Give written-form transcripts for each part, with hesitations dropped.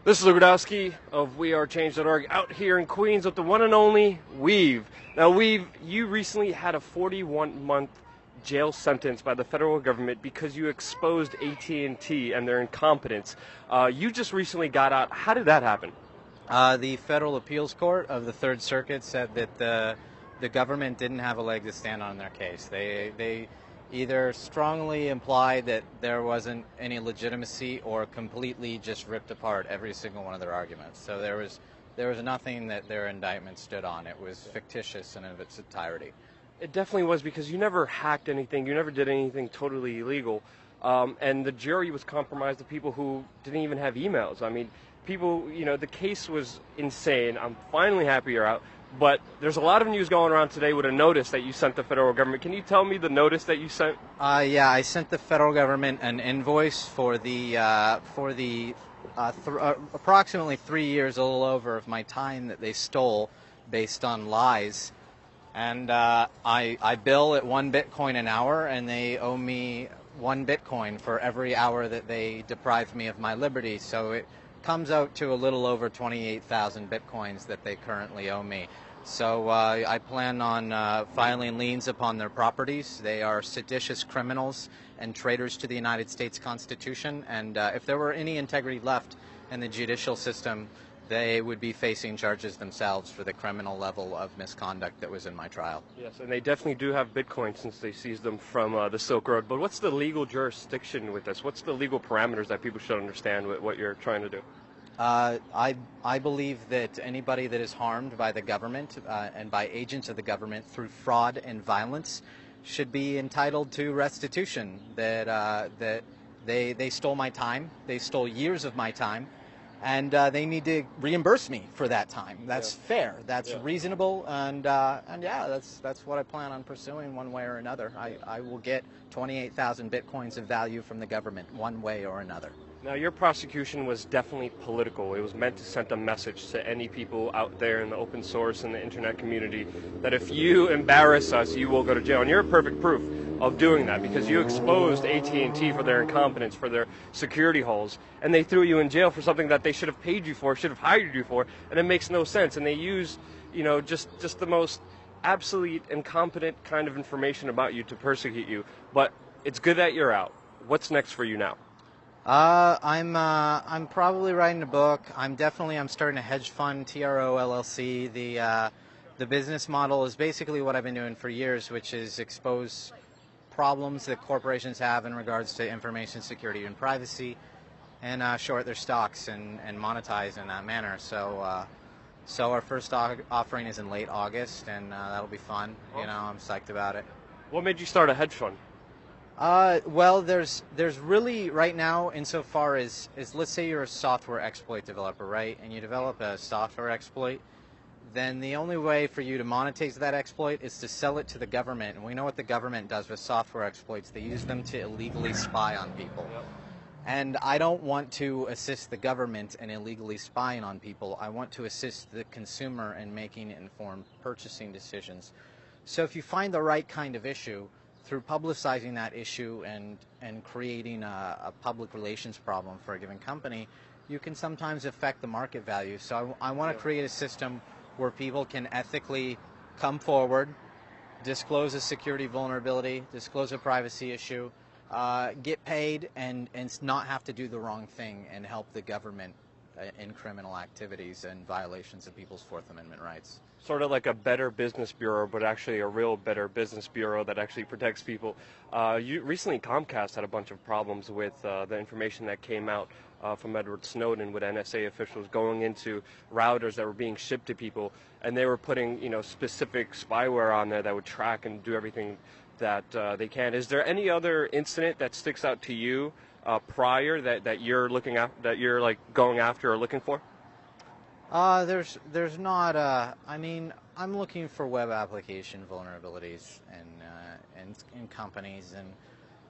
This is Lugudowski of WeAreChange.org out here in Queens with the one and only Weev. Now, Weev, you recently had a 41-month jail sentence by the federal government because you exposed AT&T and their incompetence. You just recently got out. How did that happen? The Federal Appeals Court of the Third Circuit said that the government didn't have a leg to stand on in their case. They either strongly implied that there wasn't any legitimacy or completely just ripped apart every single one of their arguments. So there was nothing that their indictment stood on. It was fictitious in of its entirety. It definitely was, because you never hacked anything. You never did anything totally illegal. And the jury was compromised of people who didn't even have emails. I mean, people, the case was insane. I'm finally happy you're out. But there's a lot of news going around today with a notice that you sent the federal government. Can you tell me the notice that you sent? Yeah, I sent the federal government an invoice for the approximately 3 years, a little over, of my time that they stole based on lies. And I bill at 1 Bitcoin an hour, and they owe me 1 Bitcoin for every hour that they deprived me of my liberty. So it comes out to a little over 28,000 Bitcoins that they currently owe me. So I plan on filing liens upon their properties. They are seditious criminals and traitors to the United States Constitution. And if there were any integrity left in the judicial system, they would be facing charges themselves for the criminal level of misconduct that was in my trial. Yes, and they definitely do have Bitcoin since they seized them from the Silk Road. But what's the legal jurisdiction with this? What's the legal parameters that people should understand with what you're trying to do? I believe that anybody that is harmed by the government and by agents of the government through fraud and violence should be entitled to restitution. That they stole my time, they stole years of my time, and they need to reimburse me for that time. That's fair. That's reasonable, and yeah, that's what I plan on pursuing one way or another. I will get 28,000 Bitcoins of value from the government one way or another. Now, your prosecution was definitely political. It was meant to send a message to any people out there in the open source and the internet community that if you embarrass us, you will go to jail. And you're perfect proof of doing that, because you exposed AT&T for their incompetence, for their security holes, and they threw you in jail for something that they should have paid you for, should have hired you for, and it makes no sense. And they use, just the most absolute incompetent kind of information about you to persecute you. But it's good that you're out. What's next for you now? I'm probably writing a book. I'm starting a hedge fund, TRO LLC. The business model is basically what I've been doing for years, which is expose problems that corporations have in regards to information security and privacy, and short their stocks and monetize in that manner. So our first offering is in late August, and that'll be fun. I'm psyched about it. What made you start a hedge fund? Well, there's really right now, insofar as let's say you're a software exploit developer, right? And you develop a software exploit, then the only way for you to monetize that exploit is to sell it to the government. And we know what the government does with software exploits. They use them to illegally spy on people. Yep. And I don't want to assist the government in illegally spying on people. I want to assist the consumer in making informed purchasing decisions. So if you find the right kind of issue, through publicizing that issue and creating a public relations problem for a given company, you can sometimes affect the market value. So I want to create a system where people can ethically come forward, disclose a security vulnerability, disclose a privacy issue, get paid, and not have to do the wrong thing and help the government in criminal activities and violations of people's Fourth Amendment rights. Sort of like a Better Business Bureau, but actually a real Better Business Bureau that actually protects people. Recently, Comcast had a bunch of problems with the information that came out from Edward Snowden, with NSA officials going into routers that were being shipped to people, and they were putting specific spyware on there that would track and do everything that they can. Is there any other incident that sticks out to you prior that you're looking at, that you're like going after or looking for? There's not. I mean, I'm looking for web application vulnerabilities in companies, and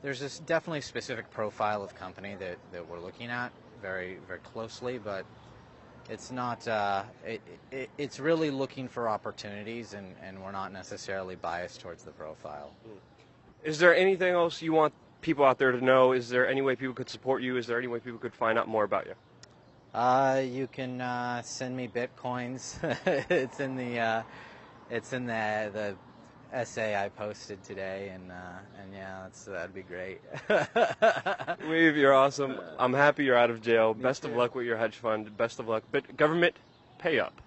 there's definitely a specific profile of company that we're looking at very, very closely, but it's not. It's really looking for opportunities, and we're not necessarily biased towards the profile. Is there anything else you want people out there to know? Is there any way people could support you? Is there any way people could find out more about you? You can send me bitcoins. It's in the essay I posted today, and yeah, that'd be great. Weev, you're awesome. I'm happy you're out of jail. Best of too. luck with your hedge fund. Best of luck. But government, pay up.